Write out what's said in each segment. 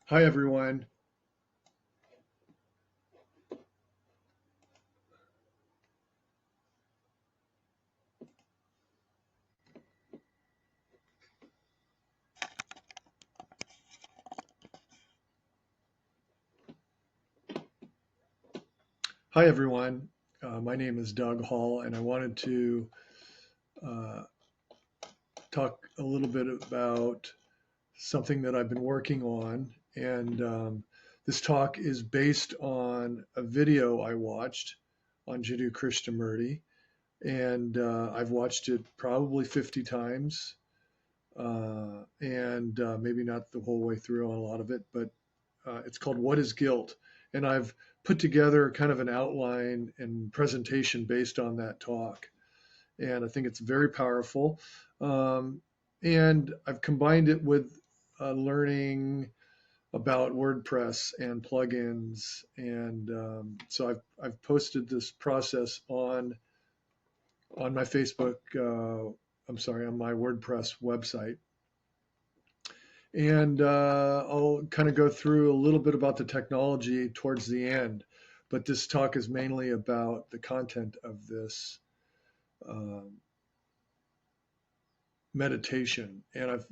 Hi, everyone. Hi, everyone. My name is Doug Hall, and I wanted to uh, talk a little bit about something that I've been working on. And this talk is based on a video I watched on Jiddu Krishnamurti. And I've watched it probably 50 times, and maybe not the whole way through on a lot of it, but it's called What is Guilt? And I've put together kind of an outline and presentation based on that talk. And I think it's very powerful. Um, and I've combined it with learning about WordPress and plugins. And so I've posted this process on my Facebook, I'm sorry, on my WordPress website. And I'll kind of go through a little bit about the technology towards the end, but this talk is mainly about the content of this um, meditation. And it's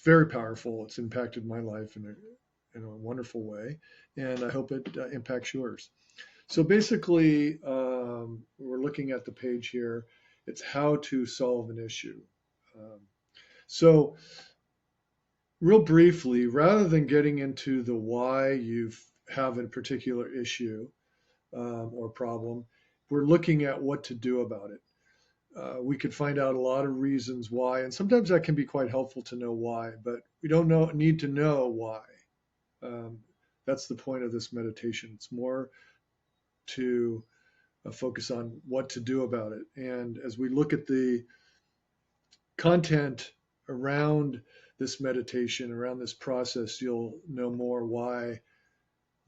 very powerful. It's impacted my life in a wonderful way, and I hope it impacts yours. So basically, we're looking at the page here. It's how to solve an issue. Um, so real briefly, rather than getting into the why you have a particular issue or problem, we're looking at what to do about it. We could find out a lot of reasons why, and sometimes that can be quite helpful to know why, but we don't need to know why. Um, that's the point of this meditation. It's more to focus on what to do about it. And as we look at the content around this meditation, around this process, you'll know more why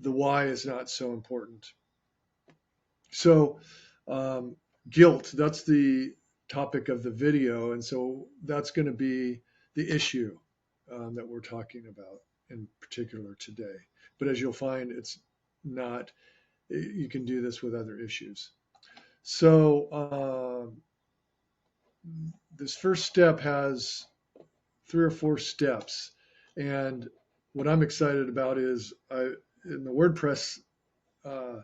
the why is not so important. So, um, guilt, that's the topic of the video. And so that's going to be the issue that we're talking about in particular today. But as you'll find, it's not, you can do this with other issues. So, this first step has 3 or 4 steps. And what I'm excited about is in the WordPress uh,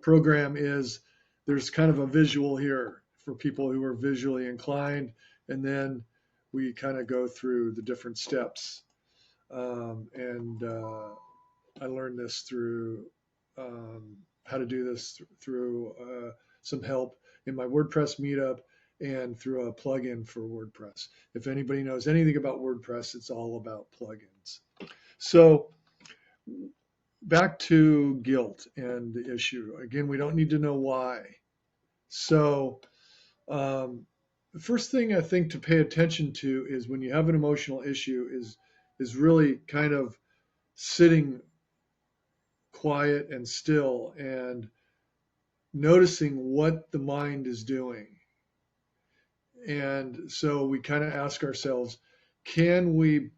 program is there's kind of a visual here for people who are visually inclined. And then we kind of go through the different steps. And I learned this through how to do this through some help in my WordPress meetup and through a plugin for WordPress. If anybody knows anything about WordPress, it's all about plugins. So back to guilt and the issue. Again, we don't need to know why. So the first thing I think to pay attention to is when you have an emotional issue is really kind of sitting quiet and still and noticing what the mind is doing. And so we kind of ask ourselves, can we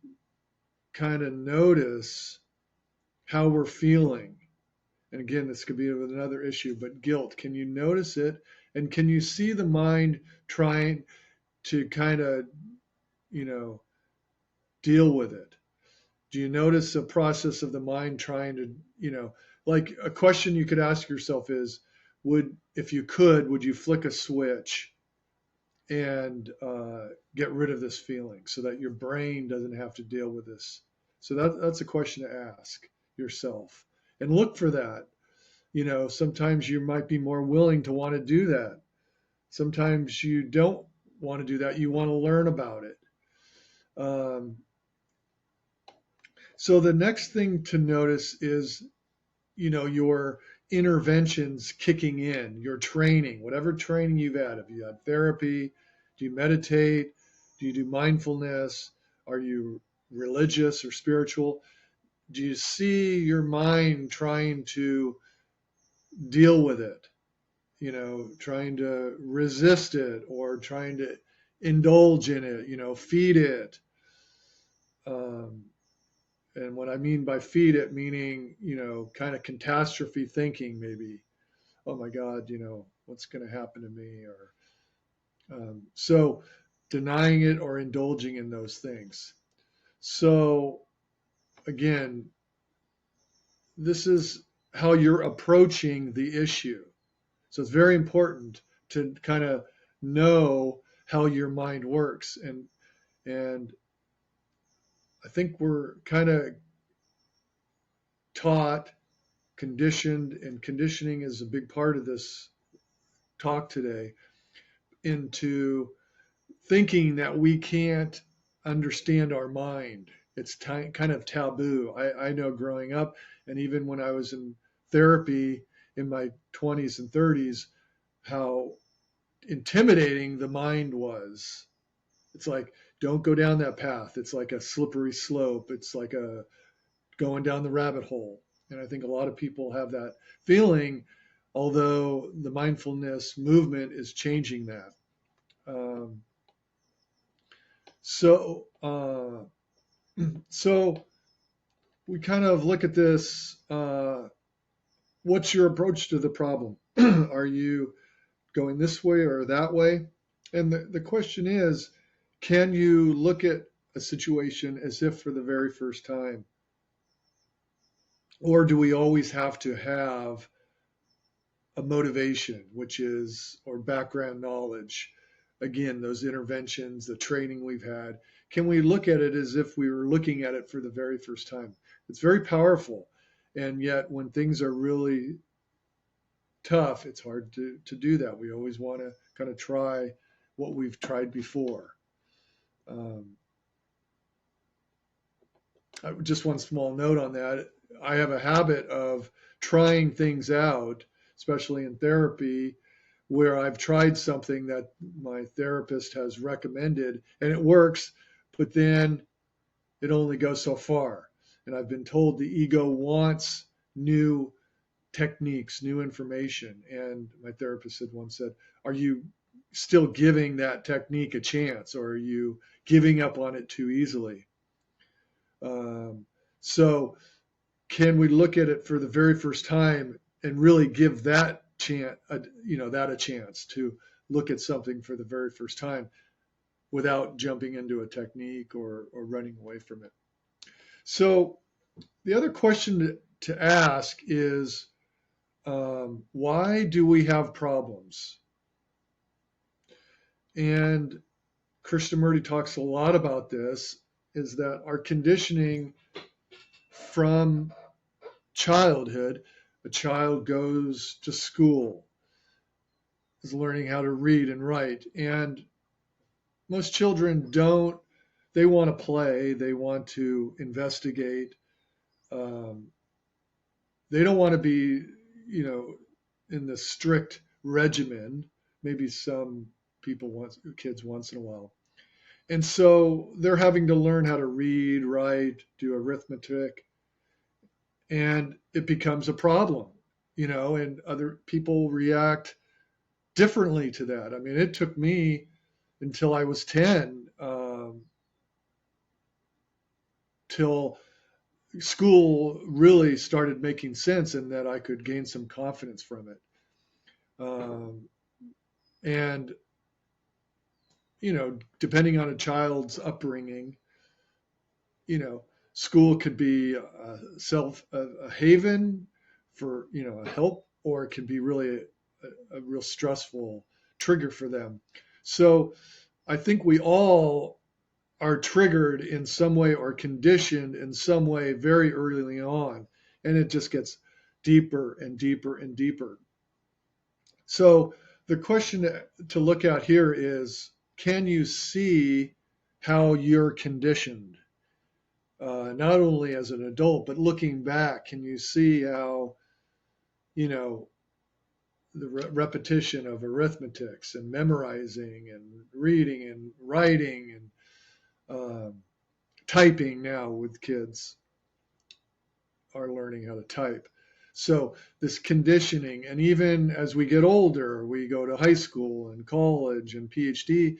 kind of notice how we're feeling? And again, this could be with another issue, but guilt. Can you notice it? And can you see the mind trying to kind of, you know, deal with it? Do you notice a process of the mind trying to, like a question you could ask yourself is, if you could, would you flick a switch and get rid of this feeling so that your brain doesn't have to deal with this? So that's a question to ask yourself and look for that. Sometimes you might be more willing to want to do that. Sometimes you don't want to do that. You want to learn about it. Um, so the next thing to notice is, your interventions kicking in, your training, whatever training you've had. If you had therapy, do you meditate? Do you do mindfulness? Are you religious or spiritual? Do you see your mind trying to deal with it? Trying to resist it or trying to indulge in it, feed it. Um, And what I mean by feed it, meaning, kind of catastrophe thinking, maybe, oh my God, what's going to happen to me? Or so denying it or indulging in those things. So again, this is how you're approaching the issue. So it's very important to kind of know how your mind works. And I think we're kind of taught, conditioned, and conditioning is a big part of this talk today, into thinking that we can't understand our mind. It's kind of taboo. I know growing up, and even when I was in therapy in my 20s and 30s, how intimidating the mind was. It's like, don't go down that path. It's like a slippery slope. It's like a going down the rabbit hole. And I think a lot of people have that feeling, although the mindfulness movement is changing that. Um, so, so we kind of look at this. What's your approach to the problem? Are you going this way or that way? And the question is, can you look at a situation as if for the very first time? Or do we always have to have a motivation, or background knowledge? Again, those interventions, the training we've had. Can we look at it as if we were looking at it for the very first time? It's very powerful. And yet, when things are really tough, it's hard to do that. We always want to kind of try what we've tried before. Just one small note on that. I have a habit of trying things out, especially in therapy, where I've tried something that my therapist has recommended and it works, but then it only goes so far. And I've been told the ego wants new techniques, new information. And my therapist had once said, are you still giving that technique a chance, or are you giving up on it too easily? So can we look at it for the very first time and really give that chance, that a chance to look at something for the very first time without jumping into a technique or running away from it? So the other question to ask is, why do we have problems? And Krishnamurti talks a lot about this, is that our conditioning from childhood, a child goes to school, is learning how to read and write. And most children they want to play, they want to investigate. They don't want to be, in the strict regimen. Maybe some kids once in a while. And so they're having to learn how to read, write, do arithmetic, and it becomes a problem, and other people react differently to that. I mean, it took me until I was 10, till school really started making sense and that I could gain some confidence from it. And, depending on a child's upbringing, school could be a haven for, a help, or it can be really a real stressful trigger for them. So I think we all are triggered in some way or conditioned in some way very early on, and it just gets deeper and deeper and deeper. So the question to look at here is, can you see how you're conditioned? Not only as an adult, but looking back, can you see how, the repetition of arithmetics and memorizing and reading and writing and typing now with kids are learning how to type. So this conditioning, and even as we get older, we go to high school and college and PhD,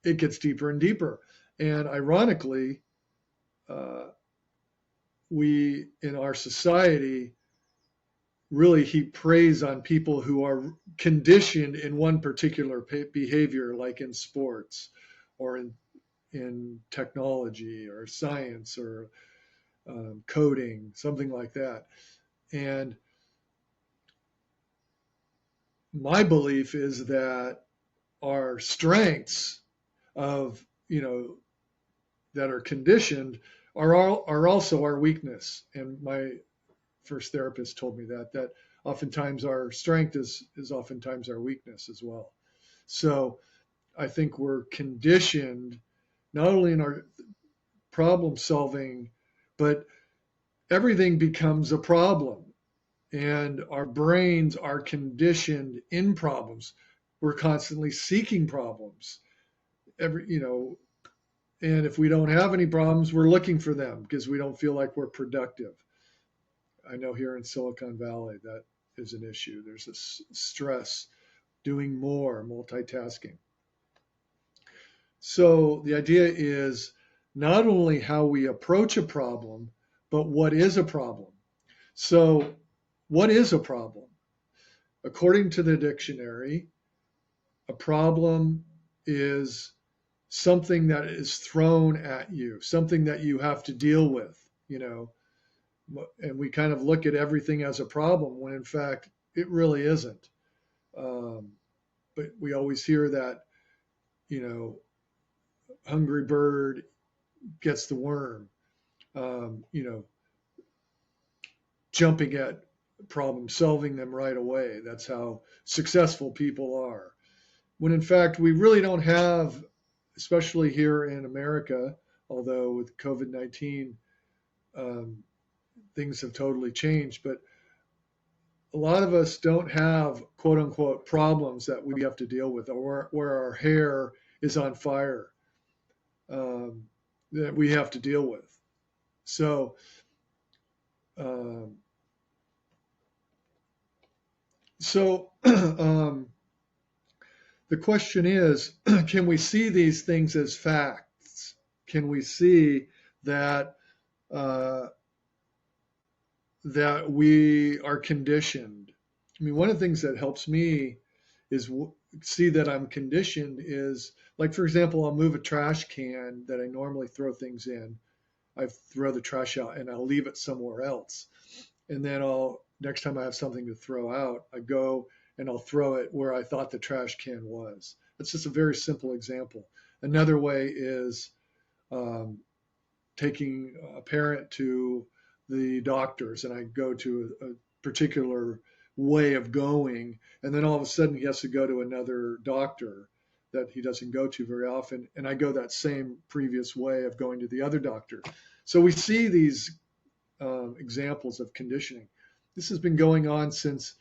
it gets deeper and deeper. And ironically, we in our society really heap praise on people who are conditioned in one particular behavior, like in sports or in technology or science or coding, something like that. And my belief is that our strengths of, that are conditioned are also our weakness. And my first therapist told me that oftentimes our strength is oftentimes our weakness as well. So I think we're conditioned not only in our problem solving, but everything becomes a problem. And our brains are conditioned in problems. We're constantly seeking problems. And if we don't have any problems, we're looking for them because we don't feel like we're productive. I know here in Silicon Valley that is an issue. There's a stress, doing more, multitasking. So the idea is not only how we approach a problem, but what is a problem. So what is a problem? According to the dictionary, a problem is something that is thrown at you, something that you have to deal with, and we kind of look at everything as a problem when in fact it really isn't. But we always hear that, hungry bird gets the worm, jumping at problems, solving them right away. That's how successful people are. When in fact, we really don't have, especially here in America, although with COVID-19, things have totally changed, but a lot of us don't have quote unquote problems that we have to deal with, or where our hair is on fire, that we have to deal with. So, the question is, can we see these things as facts? Can we see that that we are conditioned? I mean, one of the things that helps me is see that I'm conditioned is, like, for example, I'll move a trash can that I normally throw things in. I throw the trash out and I'll leave it somewhere else. And then next time I have something to throw out, I go and I'll throw it where I thought the trash can was. That's just a very simple example. Another way is taking a parent to the doctors, and I go to a particular way of going, and then all of a sudden he has to go to another doctor that he doesn't go to very often, and I go that same previous way of going to the other doctor. So we see these examples of conditioning. This has been going on since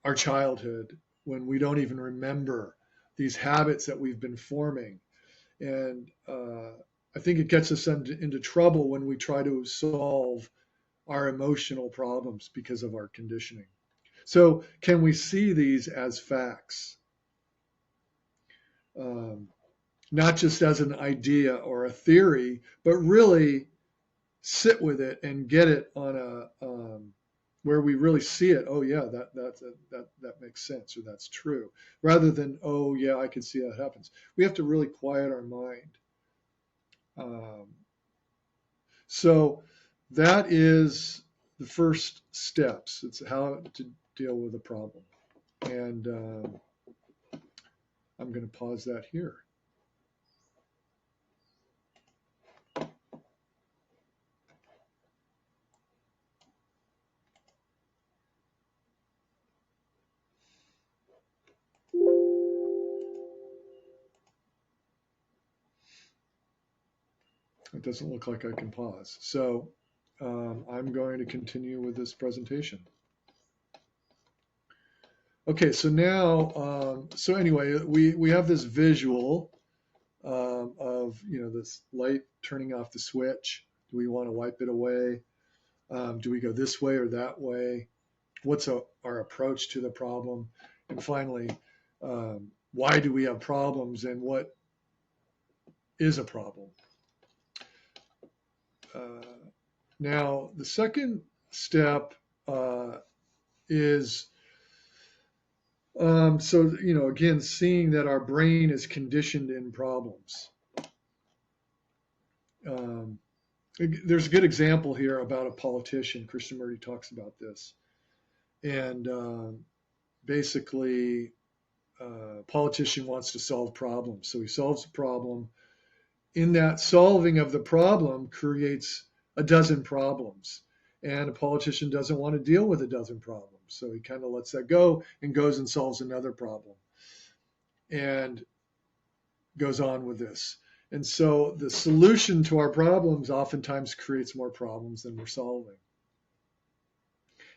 our childhood, when we don't even remember these habits that we've been forming. And I think it gets us into trouble when we try to solve our emotional problems because of our conditioning. So can we see these as facts? Not just as an idea or a theory, but really sit with it and get it on a where we really see it. Oh yeah, that makes sense, or that's true, rather than, oh yeah, I can see that happens. We have to really quiet our mind. So that is the first steps. It's how to deal with a problem. And I'm going to pause that here. It doesn't look like I can pause. So I'm going to continue with this presentation. Okay, so now, so anyway, we have this visual of, this light turning off the switch. Do we want to wipe it away? Do we go this way or that way? What's our approach to the problem? And finally, why do we have problems, and what is a problem? Now, the second step is again, seeing that our brain is conditioned in problems. There's a good example here about a politician. Krishnamurti talks about this. And basically, a politician wants to solve problems. So he solves a problem. In that solving of the problem creates a dozen problems. And a politician doesn't want to deal with a dozen problems. So he kind of lets that go and goes and solves another problem and goes on with this. And so the solution to our problems oftentimes creates more problems than we're solving.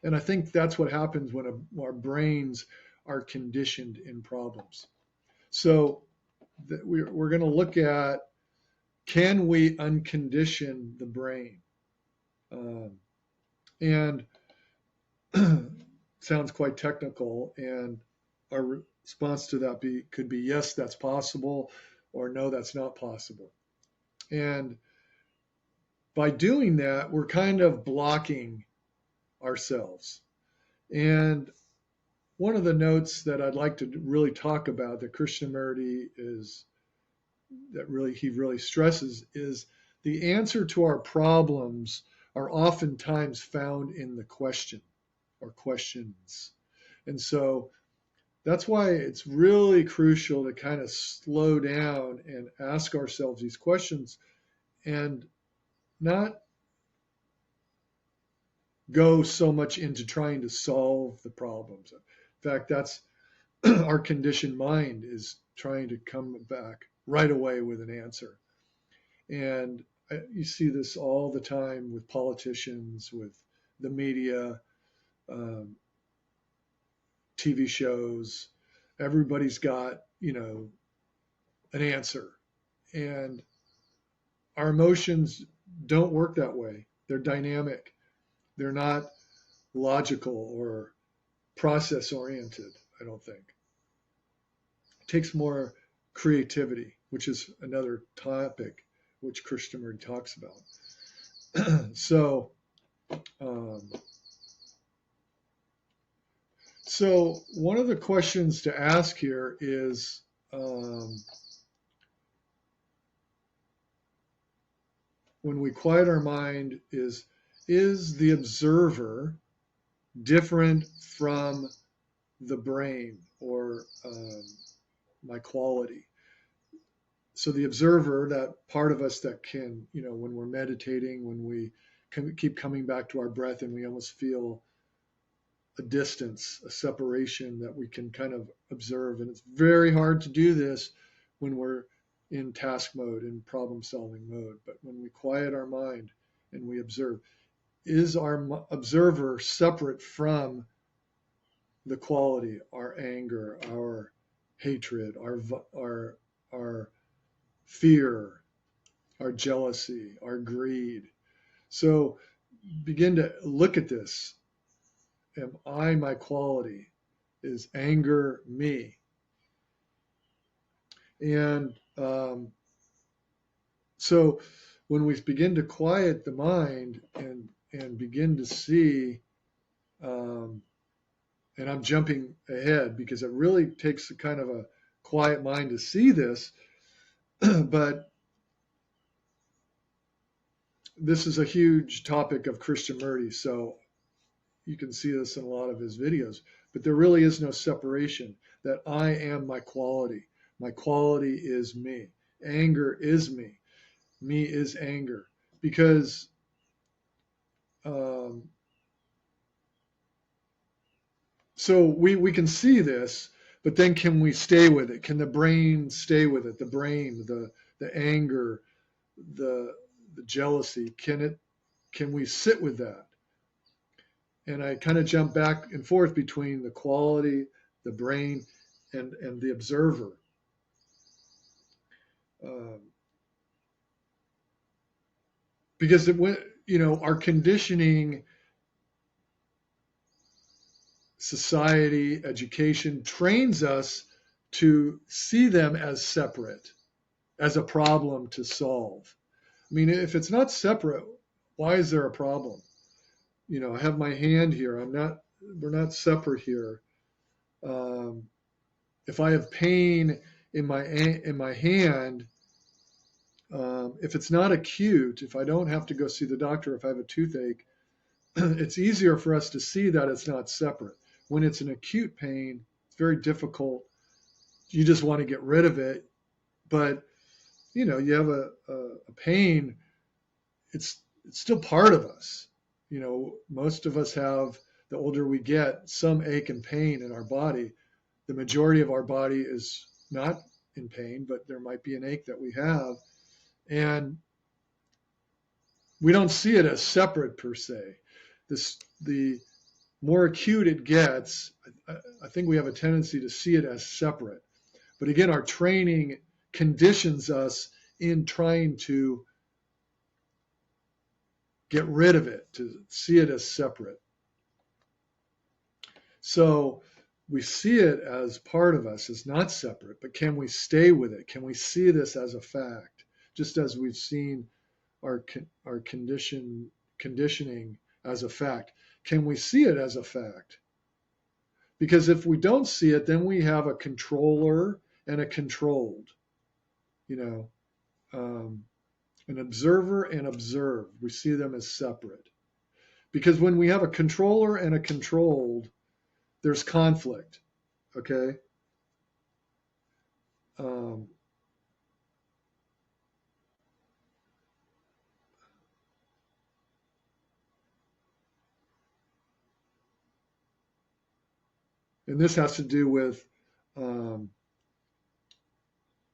And I think that's what happens when our brains are conditioned in problems. So we're going to look at, can we uncondition the brain? And sounds quite technical, and our response to that could be yes, that's possible, or no, that's not possible. And by doing that, we're kind of blocking ourselves. And one of the notes that I'd like to really talk about that Krishnamurti he really stresses is the answer to our problems are oftentimes found in the question or questions. And so that's why it's really crucial to kind of slow down and ask ourselves these questions and not go so much into trying to solve the problems. In fact, that's our conditioned mind is trying to come back right away with an answer. And you see this all the time with politicians, with the media, TV shows. Everybody's got, an answer. And our emotions don't work that way. They're dynamic. They're not logical or process oriented, I don't think. It takes more creativity, which is another topic which Krishnamurti talks about. So one of the questions to ask here is, when we quiet our mind, is the observer different from the brain or my quality? So the observer, that part of us that can, when we're meditating, when we keep coming back to our breath and we almost feel a distance, a separation that we can kind of observe. And it's very hard to do this when we're in task mode, in problem solving mode. But when we quiet our mind and we observe, is our observer separate from the quality, our anger, our hatred, our fear, our jealousy, our greed? So begin to look at this. Am I my quality? Is anger me? And so when we begin to quiet the mind and begin to see, and I'm jumping ahead because it really takes a kind of a quiet mind to see this, but this is a huge topic of Krishnamurti, so you can see this in a lot of his videos, but there really is no separation, that I am my quality. My quality is me. Anger is me. Me is anger. Because so we can see this, but then can we stay with it? Can the brain stay with it? The brain, the anger, the jealousy, can we sit with that? And I kind of jump back and forth between the quality, the brain, and the observer. Because our conditioning, society, education trains us to see them as separate, as a problem to solve. I mean, if it's not separate, Why is there a problem? I have my hand here. We're not separate here. Um, if I have pain in my hand, if it's not acute, if I don't have to go see the doctor, if I have a toothache, it's easier for us to see that it's not separate. When it's an acute pain, it's very difficult. You just want to get rid of it. But, you have a pain, it's still part of us. Most of us have, the older we get, some ache and pain in our body. The majority of our body is not in pain, but there might be an ache that we have. And we don't see it as separate per se. The more acute it gets, I think we have a tendency to see it as separate. But again, our training conditions us in trying to get rid of it, to see it as separate. So we see it as part of us, as not separate, but can we stay with it? Can we see this as a fact? Just as we've seen our conditioning as a fact. Can we see it as a fact? Because if we don't see it, then we have a controller and a controlled. An observer and observed. We see them as separate. Because when we have a controller and a controlled, there's conflict. Okay? And this has to do with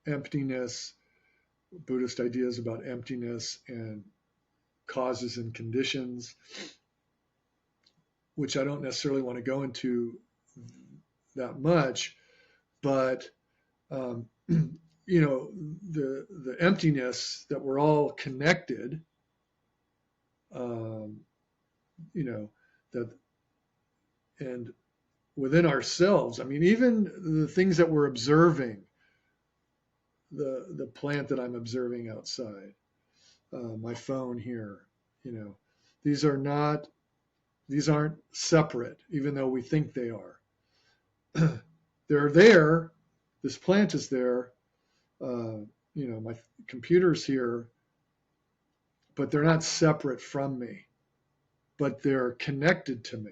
emptiness, Buddhist ideas about emptiness and causes and conditions, which I don't necessarily want to go into that much, but the emptiness, that we're all connected, that, and within ourselves. I mean, even the things that we're observing, the plant that I'm observing outside, my phone here, these aren't separate, even though we think they are. They're there. This plant is there. My computer's here, but they're not separate from me, but they're connected to me.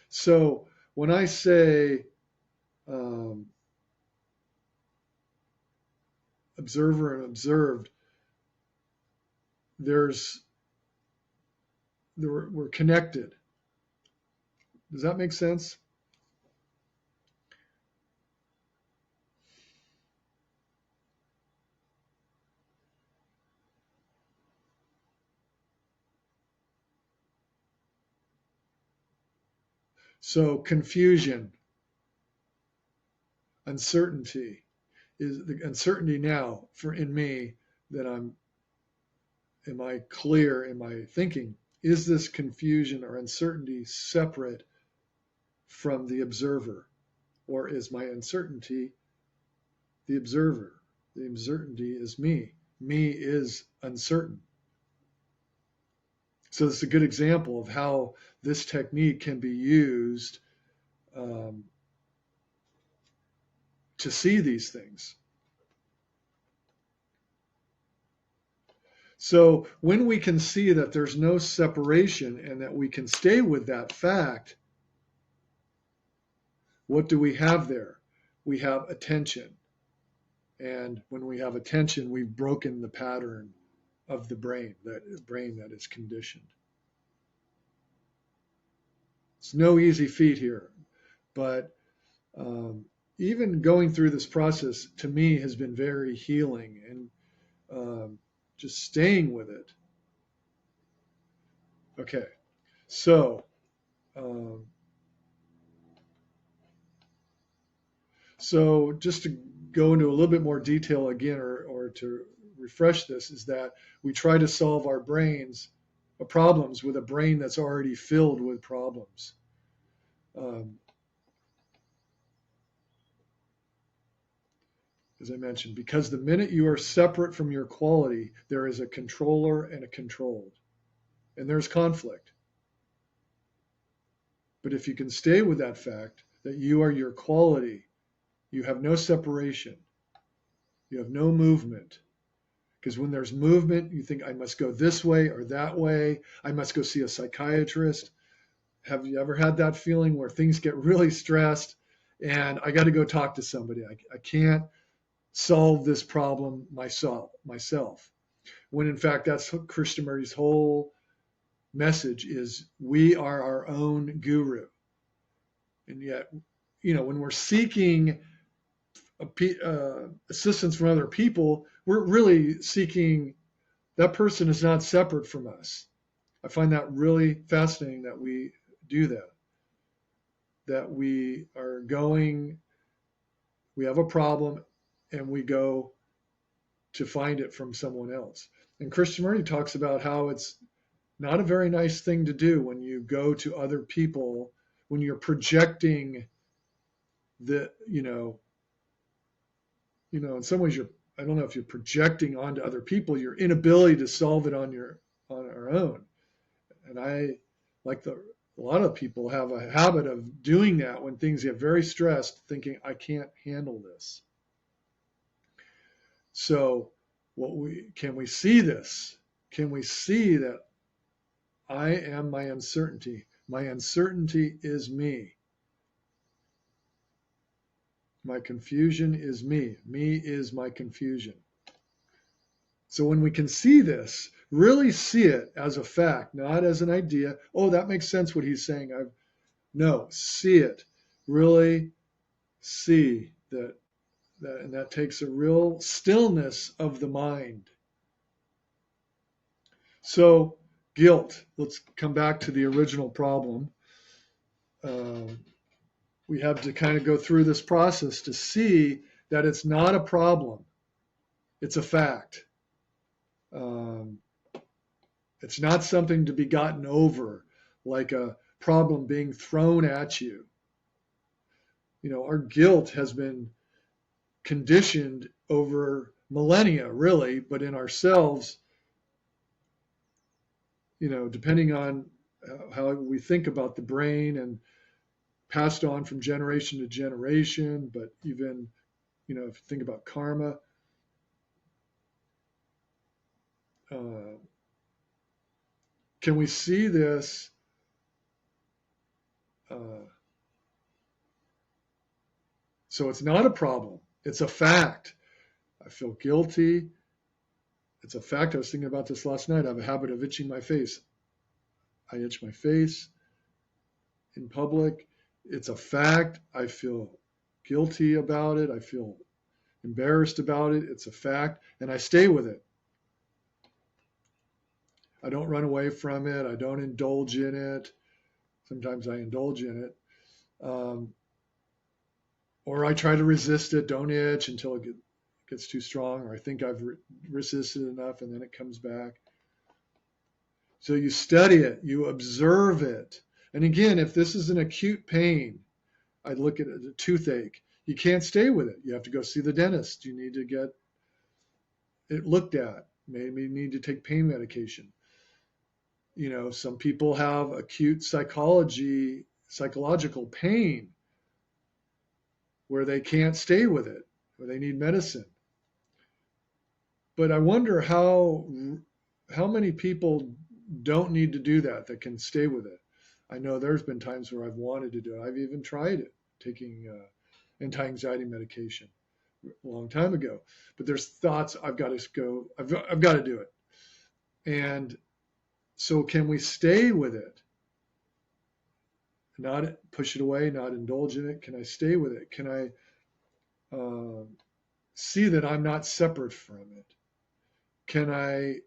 So when I say observer and observed, we're connected. Does that make sense? So confusion, uncertainty, is the uncertainty now in me that am I clear in my thinking? Is this confusion or uncertainty separate from the observer? Or is my uncertainty the observer? The uncertainty is me. Me is uncertain. So it's a good example of how this technique can be used to see these things. So when we can see that there's no separation and that we can stay with that fact, what do we have there? We have attention. And when we have attention, we've broken the pattern of the brain that is conditioned. It's no easy feat here, but even going through this process to me has been very healing, and just staying with it. Okay, so just to go into a little bit more detail again, or to refresh this, is that we try to solve our problems with a brain that's already filled with problems. As I mentioned, because the minute you are separate from your quality, there is a controller and a controlled. and there's conflict. But if you can stay with that fact that you are your quality, you have no separation, you have no movement. Because when there's movement, you think, I must go this way or that way. I must go see a psychiatrist. Have you ever had that feeling where things get really stressed and I got to go talk to somebody? I can't solve this problem myself. When in fact, that's Krishnamurti's whole message is we are our own guru. And yet, when we're seeking assistance from other people, we're really seeking, that person is not separate from us. I find that really fascinating that we do that we are going, we have a problem and we go to find it from someone else. And Krishnamurti talks about how it's not a very nice thing to do when you go to other people, when you're projecting in some ways I don't know if you're projecting onto other people your inability to solve it on our own. And I, like a lot of people have a habit of doing that when things get very stressed, thinking, I can't handle this. So can we see this? Can we see that I am my uncertainty? My uncertainty is me. My confusion is me. Me is my confusion. So when we can see this, really see it as a fact, not as an idea. Oh, that makes sense what he's saying. No, see it. Really see that, and that takes a real stillness of the mind. So guilt. Let's come back to the original problem. We have to kind of go through this process to see that it's not a problem. It's a fact. It's not something to be gotten over, like a problem being thrown at you. Our guilt has been conditioned over millennia, really, but in ourselves, depending on how we think about the brain and passed on from generation to generation, but even, if you think about karma, can we see this? So it's not a problem. It's a fact. I feel guilty. It's a fact. I was thinking about this last night. I have a habit of itching my face. I itch my face in public. It's a fact. I feel guilty about it. I feel embarrassed about it. It's a fact. And I stay with it. I don't run away from it. I don't indulge in it. Sometimes I indulge in it. Or I try to resist it, don't itch until it gets too strong, or I think I've resisted enough, and then it comes back. So you study it, you observe it. And again, if this is an acute pain, I look at a toothache. You can't stay with it. You have to go see the dentist. You need to get it looked at. Maybe you need to take pain medication. Some people have acute psychological pain where they can't stay with it, or they need medicine. But I wonder how many people don't need to do that can stay with it. I know there's been times where I've wanted to do it. I've even tried it, taking anti-anxiety medication a long time ago. But there's thoughts, I've got to do it. And so can we stay with it? Not push it away, not indulge in it. Can I stay with it? Can I see that I'm not separate from it? Can I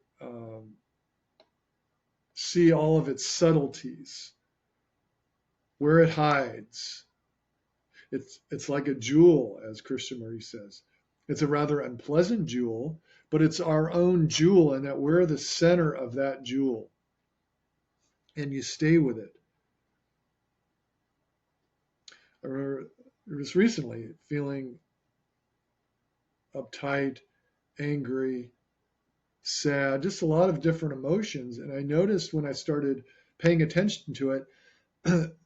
see all of its subtleties, where it hides? It's like a jewel, as Krishnamurti says. It's a rather unpleasant jewel, but it's our own jewel, and that we're the center of that jewel. And you stay with it. I remember just recently feeling uptight, angry, sad, just a lot of different emotions. And I noticed when I started paying attention to it,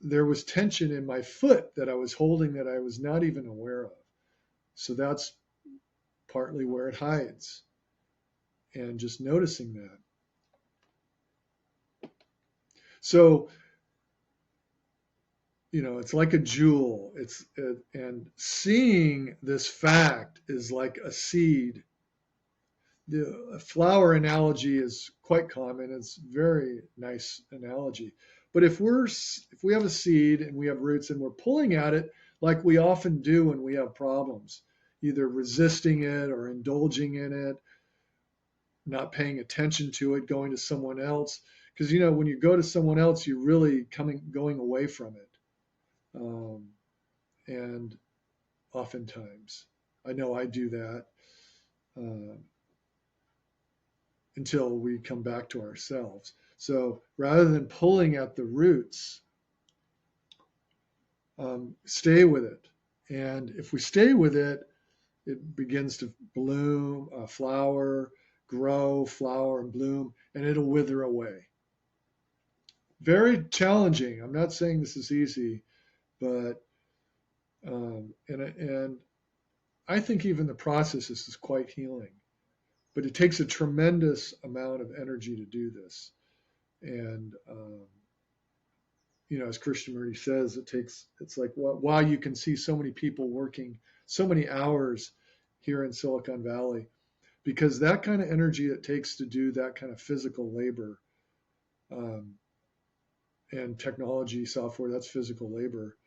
there was tension in my foot that I was holding that I was not even aware of. So that's partly where it hides. And just noticing that. So, it's like a jewel. And seeing this fact is like a seed. The flower analogy is quite common. It's a very nice analogy. But if we have a seed and we have roots and we're pulling at it like we often do when we have problems, either resisting it or indulging in it, not paying attention to it, going to someone else, because when you go to someone else, you're really going away from it. And oftentimes, I know I do that. Until we come back to ourselves. So rather than pulling at the roots, stay with it. And if we stay with it, it begins to bloom, flower, grow, flower, and bloom, and it'll wither away. Very challenging. I'm not saying this is easy, but and I think even the process is quite healing. But it takes a tremendous amount of energy to do this. And, as Krishnamurti says, it's like, wow, you can see so many people working so many hours here in Silicon Valley, because that kind of energy it takes to do that kind of physical labor, and technology software, that's physical labor.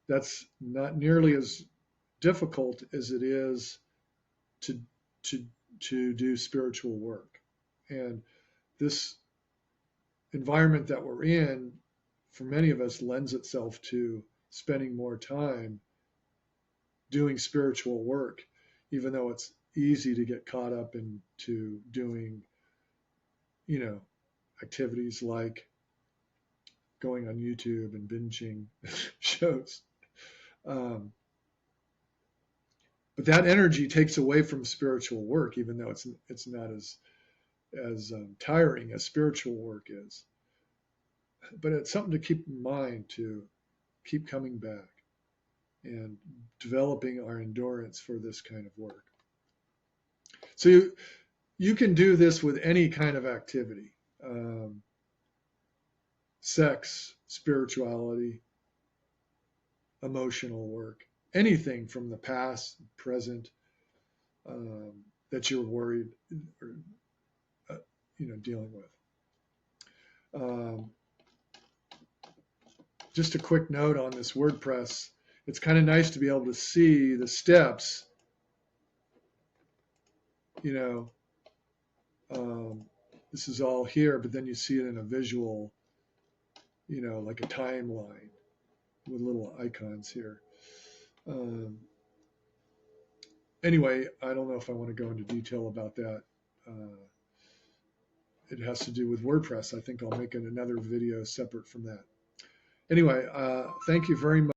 That's not nearly as difficult as it is to do spiritual work. And this environment that we're in, for many of us, lends itself to spending more time doing spiritual work, even though it's easy to get caught up into doing, activities like going on YouTube and binging shows. But that energy takes away from spiritual work, even though it's not as tiring as spiritual work is. But it's something to keep in mind, to keep coming back and developing our endurance for this kind of work. So you can do this with any kind of activity, sex, spirituality, emotional work, anything from the past, present, that you're worried or dealing with. Just a quick note on this WordPress. It's kind of nice to be able to see the steps. This is all here, but then you see it in a visual, like a timeline with little icons here. Anyway, I don't know if I want to go into detail about that. It has to do with WordPress. I think I'll make another video separate from that. Anyway, thank you very much.